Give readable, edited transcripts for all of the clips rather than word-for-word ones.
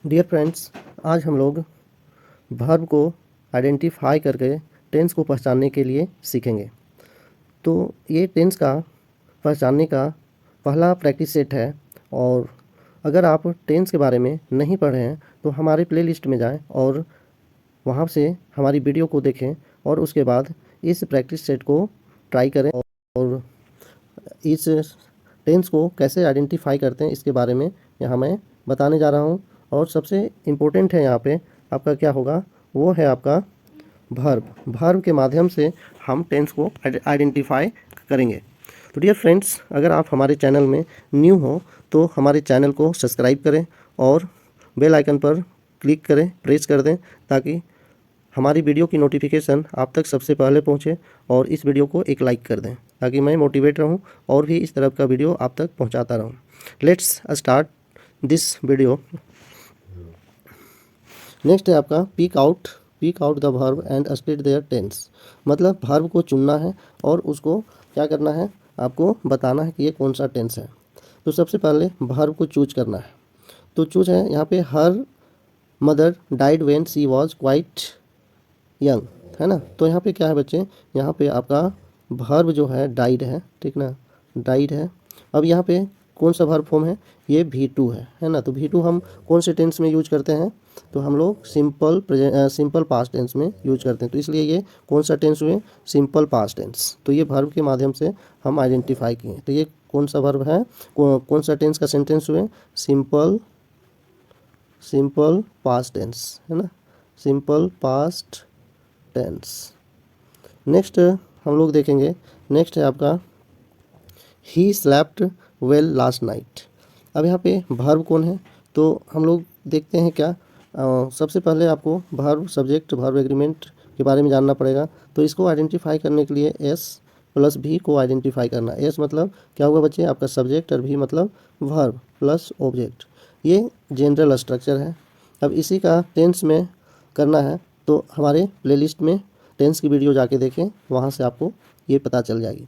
Dear friends, आज हम लोग वर्ब को आइडेंटिफाई करके टेंस को पहचानने के लिए सीखेंगे। तो ये टेंस का पहचानने का पहला प्रैक्टिस सेट है। और अगर आप टेंस के बारे में नहीं पढ़े हैं तो हमारे प्लेलिस्ट में जाएं और वहाँ से हमारी वीडियो को देखें और उसके बाद इस प्रैक्टिस सेट को ट्राई करें और इस टेंस को कैसे आइडेंटिफाई करते हैं इसके बारे में यहाँ मैं बताने जा रहा हूँ। और सबसे इम्पोर्टेंट है यहाँ पे आपका क्या होगा, वो है आपका वर्ब के माध्यम से हम टेंस को आइडेंटिफाई करेंगे। तो डियर फ्रेंड्स, अगर आप हमारे चैनल में न्यू हो तो हमारे चैनल को सब्सक्राइब करें और बेल आइकन पर क्लिक करें, प्रेस कर दें, ताकि हमारी वीडियो की नोटिफिकेशन आप तक सबसे पहले पहुंचे। और इस वीडियो को एक लाइक कर दें ताकि मैं मोटिवेट रहूं और भी इस तरह का वीडियो आप तक पहुंचाता रहूं। Let's start this video. Next है आपका pick out the verb and split their tense. मतलब वर्ब को चुनना है और उसको क्या करना है, आपको बताना है कि ये कौन सा टेंस है। तो सबसे पहले वर्ब को चूज करना है। तो चूज है यहाँ पे, her mother died when she was quite young, है ना। तो यहाँ पे क्या है बच्चे, यहाँ पे आपका वर्ब जो है डाइड है, ठीक ना, डाइड है। अब यहाँ पे कौन सा वर्ब फॉर्म है, ये V2 है ना। तो V2 हम कौन से टेंस में यूज करते हैं, तो हम लोग सिंपल पास्ट टेंस में यूज करते हैं। तो इसलिए ये कौन सा टेंस हुए, सिंपल पास्ट टेंस। तो ये वर्ब के माध्यम से हम आइडेंटिफाई किए। तो ये कौन सा वर्ब है, कौन सा टेंस का सेंटेंस हुए, सिंपल पास्ट टेंस, है ना, सिंपल पास्ट टेंस। नेक्स्ट हम लोग देखेंगे, नेक्स्ट है आपका ही स्लैप्ट वेल लास्ट नाइट। अब यहाँ पे वर्ब कौन है, तो हम लोग देखते हैं क्या। सबसे पहले आपको वर्ब सब्जेक्ट वर्ब एग्रीमेंट के बारे में जानना पड़ेगा। तो इसको आइडेंटिफाई करने के लिए S प्लस V को आइडेंटिफाई करना। S मतलब क्या होगा बच्चे, आपका सब्जेक्ट, और V मतलब वर्ब प्लस ऑब्जेक्ट। ये जनरल स्ट्रक्चर है। अब इसी का टेंस में करना है तो हमारे प्लेलिस्ट में टेंस की वीडियो जाके देखें, वहाँ से आपको ये पता चल जाएगी।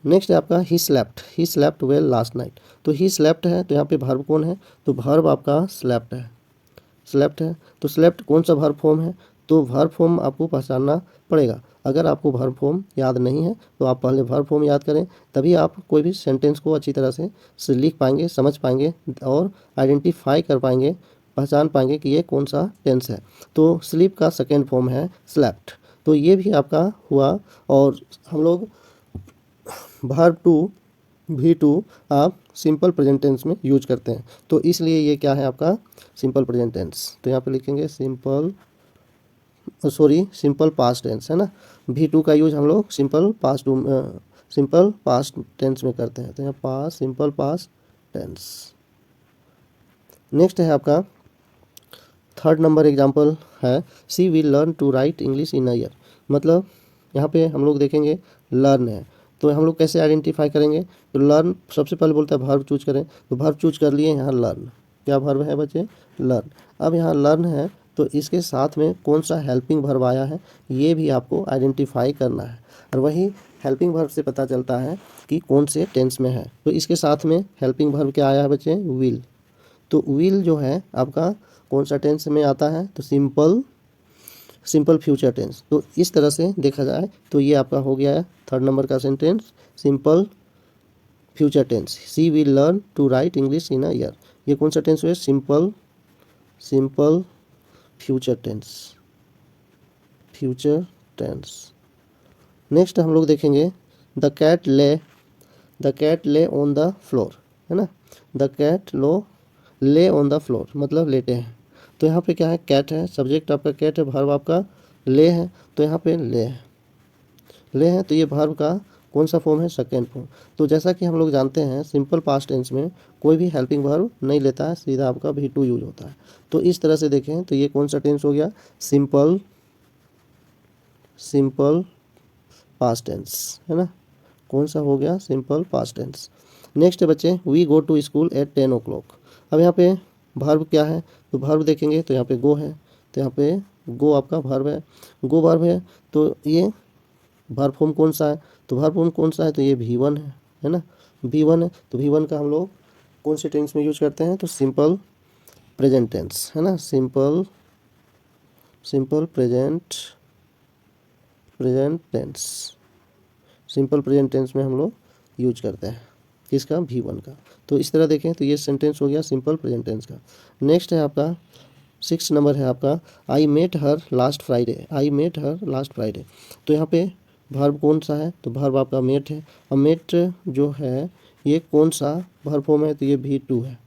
नेक्स्ट है आपका he slept well last night. तो ही स्लेप्ट है, तो यहाँ पे वर्ब कौन है, तो वर्ब आपका स्लेप्ट है। तो स्लेप्ट कौन सा वर्ब फॉर्म है, तो वर्ब फॉर्म आपको पहचानना पड़ेगा। अगर आपको वर्ब फॉर्म याद नहीं है तो आप पहले वर्ब फॉर्म याद करें, तभी आप कोई भी सेंटेंस को अच्छी तरह से लिख पाएंगे, समझ पाएंगे और आइडेंटिफाई कर पाएंगे, पहचान पाएंगे कि ये कौन सा टेंस है। तो स्लीप का सेकेंड फॉर्म है स्लेप्ट। तो ये भी आपका हुआ। और हम लोग वर्ब टू V2 आप सिंपल प्रेजेंट टेंस में यूज करते हैं। तो इसलिए ये क्या है आपका सिंपल प्रेजेंट टेंस। तो यहाँ पे लिखेंगे सिंपल पास्ट टेंस, है ना। V2 का यूज हम लोग सिंपल पास्ट टेंस में करते हैं। तो यहाँ सिंपल पास्ट टेंस। नेक्स्ट है आपका थर्ड नंबर एग्जाम्पल है, she will learn to write English in a year. मतलब यहाँ पे हम लोग देखेंगे लर्न है, तो हम लोग कैसे आइडेंटिफाई करेंगे, तो लर्न सबसे पहले बोलता है वर्ब चूज करें। तो वर्ब चूज कर लिए, यहाँ लर्न, क्या वर्ब है बच्चे, लर्न। अब यहाँ लर्न है तो इसके साथ में कौन सा हेल्पिंग वर्ब आया है, ये भी आपको आइडेंटिफाई करना है। और वही हेल्पिंग वर्ब से पता चलता है कि कौन से टेंस में है। तो इसके साथ में हेल्पिंग वर्ब क्या आया है बच्चे, विल। तो विल जो है आपका कौन सा टेंस में आता है, तो सिंपल फ्यूचर टेंस। तो इस तरह से देखा जाए तो ये आपका हो गया है थर्ड नंबर का sentence, simple future tense. She will learn to write English in a year. ये कौन सा टेंस हुआ, सिंपल फ्यूचर टेंस। नेक्स्ट हम लोग देखेंगे द कैट ले ऑन द फ्लोर, है ना। द कैट ले ऑन द फ्लोर मतलब लेटे हैं। तो यहाँ पे क्या है, कैट है, सब्जेक्ट आपका कैट है, वर्ब आपका ले है। तो यहाँ पे ले है, तो ये वर्ब का कौन सा फॉर्म है, सेकेंड फॉर्म। तो जैसा कि हम लोग जानते हैं सिंपल पास्ट टेंस में कोई भी हेल्पिंग वर्ब नहीं लेता है, सीधा आपका V2 यूज होता है। तो इस तरह से देखें तो ये कौन सा टेंस हो गया, सिंपल पास्ट टेंस, है ना। कौन सा हो गया, सिंपल पास्ट टेंस। नेक्स्ट है बच्चे, we go to school at 10 o'clock। अब यहाँ पे वर्ब क्या है, तो वर्ब देखेंगे तो यहाँ पे गो है। तो यहाँ पे गो आपका वर्ब है, गो वर्ब है। तो ये वर्ब फॉर्म कौन सा है, तो वर्ब फॉर्म कौन सा है, तो ये V1 है ना, V1 है। तो V1 का हम लोग कौन से टेंस में यूज करते हैं, तो सिंपल प्रेजेंट टेंस, है ना, simple present tense, simple present tense में हम लोग यूज करते हैं किसका, V1 का। तो इस तरह देखें तो ये सेंटेंस हो गया सिंपल प्रेजेंट टेंस का। नेक्स्ट है आपका 6 नंबर है आपका, I met her last Friday, I met her last Friday. तो यहाँ पे वर्ब कौन सा है, तो वर्ब आपका मेट है। और मेट जो है ये कौन सा वर्ब फॉर्म है, तो ये V2 है,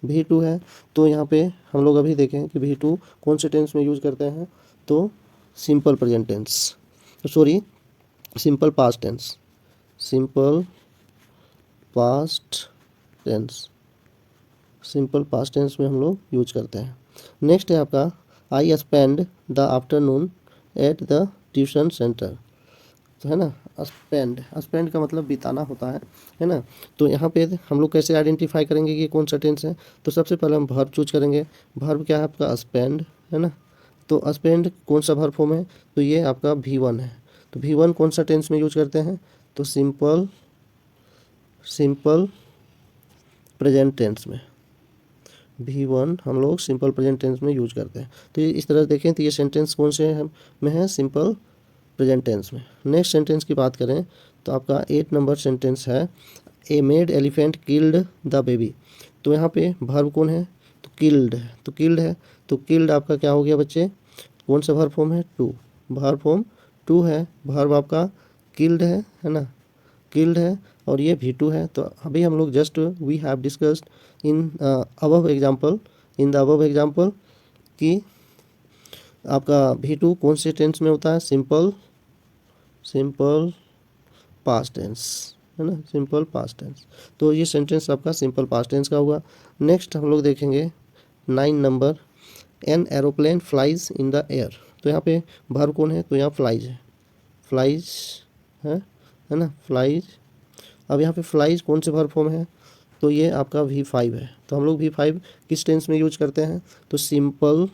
V2 है। तो यहाँ पे हम लोग अभी देखें कि V2 कौन से टेंस में यूज़ करते हैं, तो simple present tense, sorry simple past tense, simple past tense, simple past tense में हम लोग यूज करते हैं। नेक्स्ट है आपका I spend the afternoon at the tuition centre, तो है ना, स्पेंड, स्पेंड का मतलब बिताना होता है ना। तो यहाँ पे हम लोग कैसे आइडेंटिफाई करेंगे कि कौन सा टेंस है, तो सबसे पहले हम वर्ब चूज करेंगे। वर्ब क्या है आपका, स्पेंड, है ना। तो स्पेंड कौन सा वर्ब फॉर्म है, तो ये आपका V1 है। तो V1 कौन सा टेंस में यूज करते हैं, तो सिंपल प्रेजेंट टेंस में, V1 हम लोग सिंपल प्रेजेंट टेंस में यूज करते हैं। तो ये इस तरह देखें तो ये सेंटेंस कौन से में है, सिंपल प्रेजेंट टेंस में। नेक्स्ट सेंटेंस की बात करें तो आपका 8 नंबर सेंटेंस है, a mad elephant killed the baby. तो यहाँ पे वर्ब कौन है, तो किल्ड है, तो किल्ड है। तो किल्ड आपका क्या हो गया बच्चे, कौन सा वर्ब फॉर्म है, टू, वर्ब फॉर्म टू है। वर्ब आपका किल्ड है ना, किल्ड है, और ये V2 है। तो अभी हम लोग just we have discussed in above example, in the above example कि आपका V2 कौन से टेंस में होता है, सिंपल पास्ट टेंस, है ना, सिंपल पास्ट टेंस। तो ये सेंटेंस आपका सिंपल पास्ट टेंस का हुआ। नेक्स्ट हम लोग देखेंगे 9 number, an aeroplane flies in the air. तो यहाँ पे वर्ब कौन है, तो यहाँ फ्लाइज है, फ्लाइज है ना, फ्लाइज। अब यहाँ पे फ्लाइज कौन से वर्ब फॉर्म है, तो ये आपका V5 है। तो हम लोग V5 किस टेंस में यूज करते हैं, तो सिंपल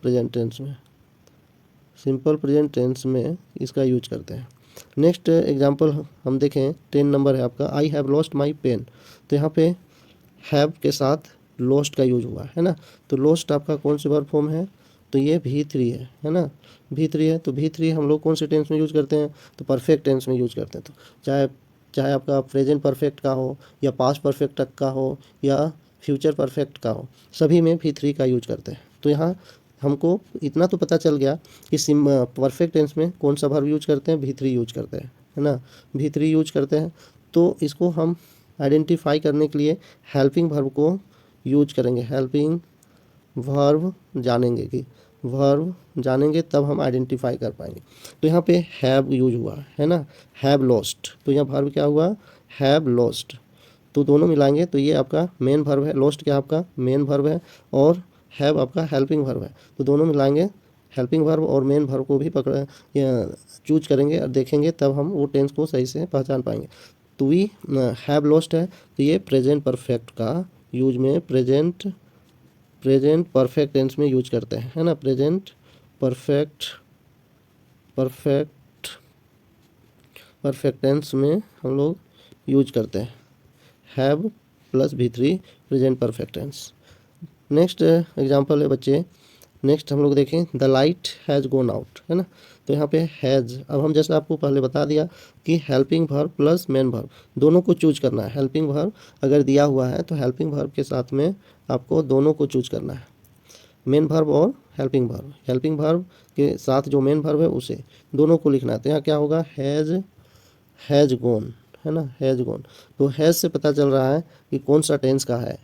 प्रेजेंट टेंस में, सिंपल प्रेजेंट टेंस में इसका यूज करते हैं। नेक्स्ट एग्जांपल हम देखें 10 नंबर है आपका, I have lost my pen. तो यहाँ पे हैव के साथ लॉस्ट का यूज हुआ है ना। तो लॉस्ट आपका कौन से वर्ब फॉर्म है, तो ये V3 है ना, V3 है। तो V3 हम लोग कौन से टेंस में यूज करते हैं, तो परफेक्ट टेंस में यूज करते हैं। तो चाहे आपका प्रेजेंट परफेक्ट का हो, या पास्ट परफेक्ट का हो, या फ्यूचर परफेक्ट का हो, सभी में V3 का यूज करते हैं। तो यहाँ हमको इतना तो पता चल गया कि परफेक्ट टेंस में कौन सा वर्ब यूज करते हैं, V3 यूज करते हैं, है ना, V3 यूज करते हैं। तो इसको हम आइडेंटिफाई करने के लिए हेल्पिंग वर्ब को यूज करेंगे, हेल्पिंग वर्ब जानेंगे कि वर्ब जानेंगे तब हम आइडेंटिफाई कर पाएंगे। तो यहाँ पे हैव यूज हुआ है ना, हैव लॉस्ट। तो यहाँ वर्ब क्या हुआ, हैव लॉस्ट। तो दोनों मिलाएंगे तो ये आपका मेन वर्ब है, लॉस्ट क्या आपका मेन वर्ब है, और हैव आपका हेल्पिंग वर्ब है। तो दोनों मिलाएंगे, हेल्पिंग वर्ब और मेन वर्ब को भी चूज करेंगे और देखेंगे, तब हम वो टेंस को सही से पहचान पाएंगे। तो वी हैव लॉस्ट है, तो ये प्रेजेंट परफेक्ट का यूज में, प्रेजेंट परफेक्ट टेंस में यूज करते हैं, है ना, प्रेजेंट परफेक्ट टेंस में हम लोग यूज करते हैं have plus V3 present perfect tense. Next example है बच्चे, नेक्स्ट हम लोग देखें the light has gone out, है ना। तो यहाँ पे हैज़, अब हम जैसे आपको पहले बता दिया कि helping verb plus main verb दोनों को चूज करना है। हेल्पिंग वर्ब अगर दिया हुआ है तो हेल्पिंग वर्ब के साथ में आपको दोनों को चूज करना है, मेन वर्ब और हेल्पिंग वर्ब। हेल्पिंग वर्ब के साथ जो मेन वर्ब है उसे दोनों को लिखना है। तो यहाँ क्या होगा, हैज़ गोन, है ना, हैज़ गोन। तो हैज़ से पता चल रहा है कि कौन सा टेंस का है।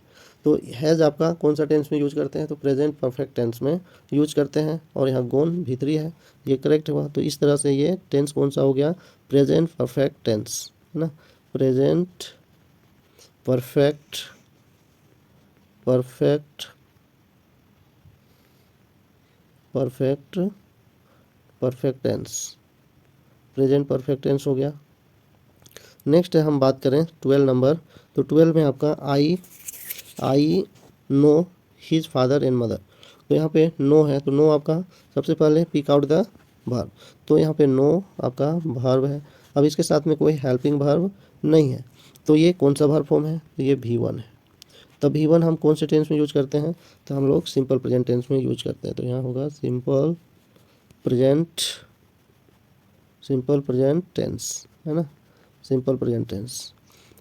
तो हैज़ आपका कौन सा टेंस में यूज करते हैं, तो प्रेजेंट परफेक्ट टेंस में यूज करते हैं, और यहाँ गोन V3 है, ये करेक्ट हुआ। तो इस तरह से ये टेंस कौन सा हो गया, प्रेजेंट परफेक्ट टेंस, है ना, present perfect tense, present perfect tense हो गया। नेक्स्ट है हम बात करें 12 नंबर। तो 12 में आपका I know his father and mother. तो यहाँ पे नो है, तो नो आपका सबसे पहले पिक आउट द वर्ब। तो यहाँ पे नो आपका वर्ब है। अब इसके साथ में कोई हेल्पिंग वर्ब नहीं है, तो ये कौन सा वर्ब फॉर्म है, तो ये V1 है। तब V1 हम कौन से टेंस में यूज करते हैं, तो हम लोग सिंपल प्रेजेंट टेंस में यूज करते हैं। तो यहाँ होगा सिंपल प्रेजेंट टेंस, है ना, सिंपल प्रेजेंट टेंस।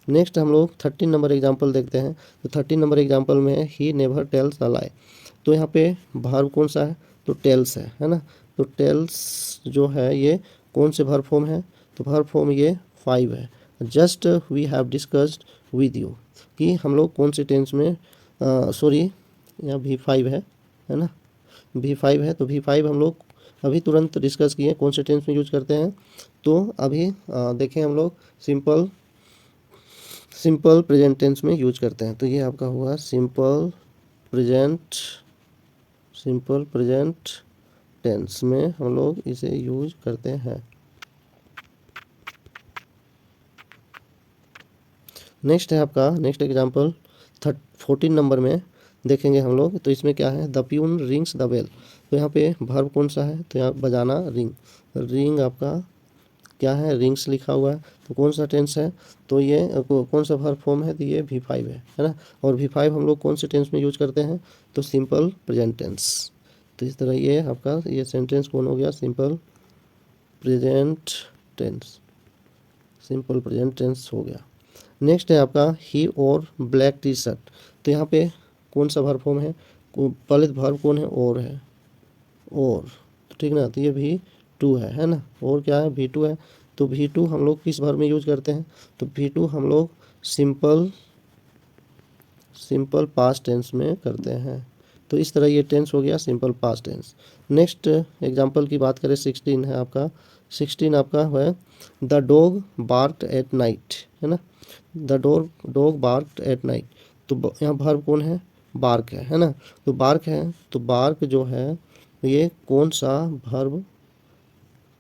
नेक्स्ट हम लोग 13 नंबर एग्जाम्पल देखते हैं। तो 13 नंबर एग्जाम्पल में है ही नेवर टेल्स अ लाई। तो यहाँ पे वर्ब कौन सा है, तो टेल्स है ना। तो टेल्स जो है ये कौन से वर्ब फॉर्म है, तो वर्ब फॉर्म ये 5 है। Just we have discussed with you, कि हम लोग कौन से टेंस में, सॉरी यहाँ V5 है ना, V5 है। तो V5 हम लोग अभी तुरंत डिस्कस किए कौन से टेंस में यूज करते हैं। तो अभी देखें हम लोग सिंपल प्रेजेंट टेंस में यूज करते हैं। तो ये आपका हुआ सिंपल प्रेजेंट टेंस में हम लोग इसे यूज करते हैं। नेक्स्ट है आपका नेक्स्ट एग्जांपल 14 नंबर में देखेंगे हम लोग। तो इसमें क्या है, the peon rings the bell. तो यहाँ पे वर्ब कौन सा है, तो यहाँ बजाना, रिंग आपका क्या है, रिंग्स लिखा हुआ है। तो कौन सा टेंस है, तो ये कौन सा वर्ब फॉर्म है, तो ये V5 है ना। और V5 हम लोग कौन से टेंस में यूज करते हैं, तो सिंपल प्रेजेंट टेंस। तो इस तरह ये आपका ये सेंटेंस कौन हो गया, सिंपल प्रेजेंट टेंस हो गया। नेक्स्ट है आपका ही और ब्लैक टी शर्ट। तो यहाँ पे कौन सा वर्ब फॉर्म है, पहले वर्ब कौन है, और है, और ठीक ना। तो ये V2 है ना, और क्या है, V2 है। तो V2 हम लोग किस वर्ब में यूज करते हैं, तो V2 हम लोग सिंपल पास्ट टेंस में करते हैं। तो इस तरह ये टेंस हो गया simple past tense. Next example की बात करें 16 है आपका। 16 आपका है the dog barked at night, है ना। The dog barked at night. तो यहाँ वर्ब कौन है, बार्क है ना। तो बार्क है, तो बार्क जो है ये कौन सा वर्ब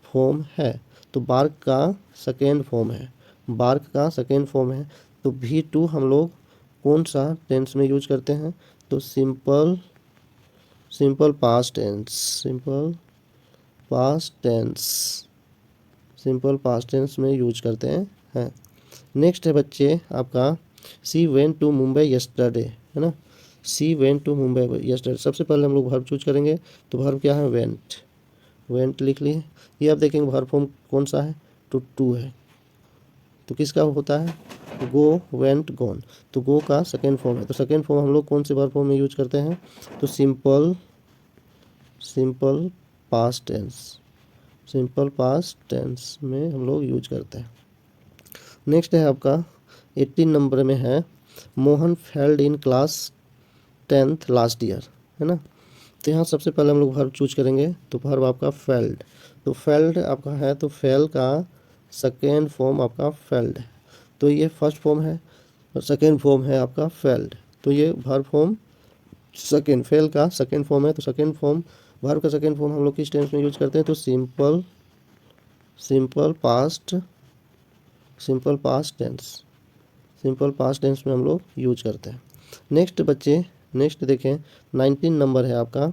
फॉर्म है, तो बार्क का सेकेंड फॉर्म है, तो V2 हम लोग कौन सा टेंस में यूज करते हैं, तो सिंपल पास्ट टेंस में यूज करते हैं। नेक्स्ट है बच्चे आपका she went to Mumbai yesterday, है ना। She went to Mumbai yesterday. सबसे पहले हम लोग वर्ब चूज करेंगे। तो वर्ब क्या है, वेंट लिख लिए। ये आप देखेंगे वर्ब फॉर्म कौन सा है, तो टू है। तो किसका होता है, गो, वेंट, गॉन। तो गो का सेकेंड फॉर्म है। तो सेकेंड फॉर्म हम लोग कौन से वर्ब फॉर्म में यूज करते हैं, तो सिंपल पास्ट टेंस में हम लोग यूज करते हैं। नेक्स्ट है आपका 18 नंबर में है Mohan failed in class 10th last year, है ना। तो यहाँ सबसे पहले हम लोग वर्ब चूज करेंगे। तो वर्ब आपका फेल्ड। तो फेल्ड आपका है, तो फेल का सेकेंड फॉर्म आपका फेल्ड है। तो ये फर्स्ट फॉर्म है और सेकेंड फॉर्म है आपका फेल्ड। तो ये वर्ब फॉर्म फेल का सेकेंड फॉर्म है। तो सेकेंड फॉर्म वर्ब का सेकेंड फॉर्म हम लोग किस टेंस में यूज करते हैं, तो सिंपल पास्ट टेंस में हम लोग यूज करते हैं। नेक्स्ट बच्चे नेक्स्ट देखें 19 नंबर है आपका।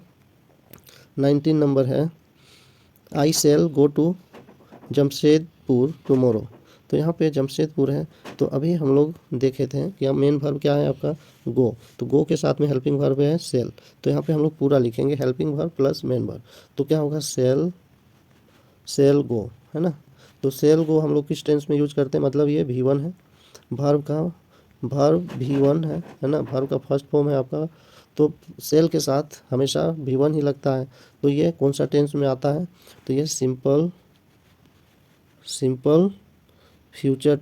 19 नंबर है I shall go to Jamshedpur tomorrow. तो यहाँ पे जमशेदपुर है। तो अभी हम लोग देखे थे कि मेन वर्ब क्या है आपका, गो। तो गो के साथ में हेल्पिंग वर्ब है सेल। तो यहाँ पे हम लोग पूरा लिखेंगे helping verb plus main verb. तो क्या होगा, सेल गो, है ना। तो सेल गो हम लोग किस टेंस में यूज करते हैं, मतलब ये V1 है। वर्ब V1 है ना। वर्ब का फर्स्ट फॉर्म है आपका। तो सेल के साथ हमेशा V1 ही लगता है। तो ये कौन सा टेंस में आता है, तो ये सिंपल फ्यूचर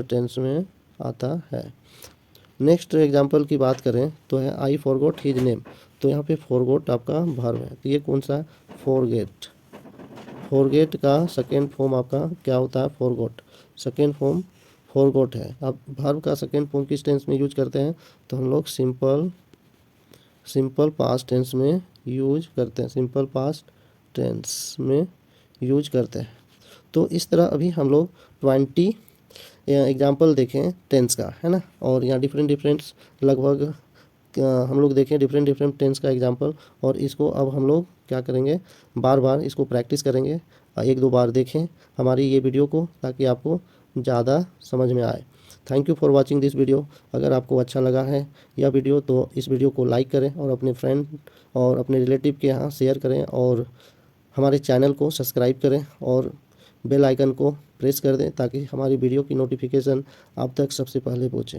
टेंस में आता है। नेक्स्ट एग्जांपल की बात करें तो है आई फॉरगॉट हिज नेम। तो यहाँ पे फॉरगॉट आपका वर्ब है। तो ये कौन सा है, फॉरगेट का सेकेंड फॉर्म आपका क्या होता है, सेकेंड फॉर्म फॉरगॉट है। अब वर्ब का सेकेंड फॉर्म किस टेंस में यूज करते हैं, तो हम लोग सिंपल पास्ट टेंस में यूज करते हैं। तो इस तरह अभी हम लोग 20 एग्जाम्पल देखें टेंस का, है ना। और यहाँ डिफरेंट लगभग हम लोग देखें डिफरेंट टेंस का एग्जाम्पल। और इसको अब हम लोग क्या करेंगे, बार बार इसको प्रैक्टिस करेंगे। 1-2 बार देखें हमारी ये वीडियो को, ताकि आपको ज़्यादा समझ में आए। Thank you for watching this video. अगर आपको अच्छा लगा है यह वीडियो तो इस वीडियो को लाइक करें और अपने फ्रेंड और अपने रिलेटिव के यहाँ शेयर करें और हमारे चैनल को सब्सक्राइब करें और बेल आइकन को प्रेस कर दें ताकि हमारी वीडियो की नोटिफिकेशन आप तक सबसे पहले पहुँचे।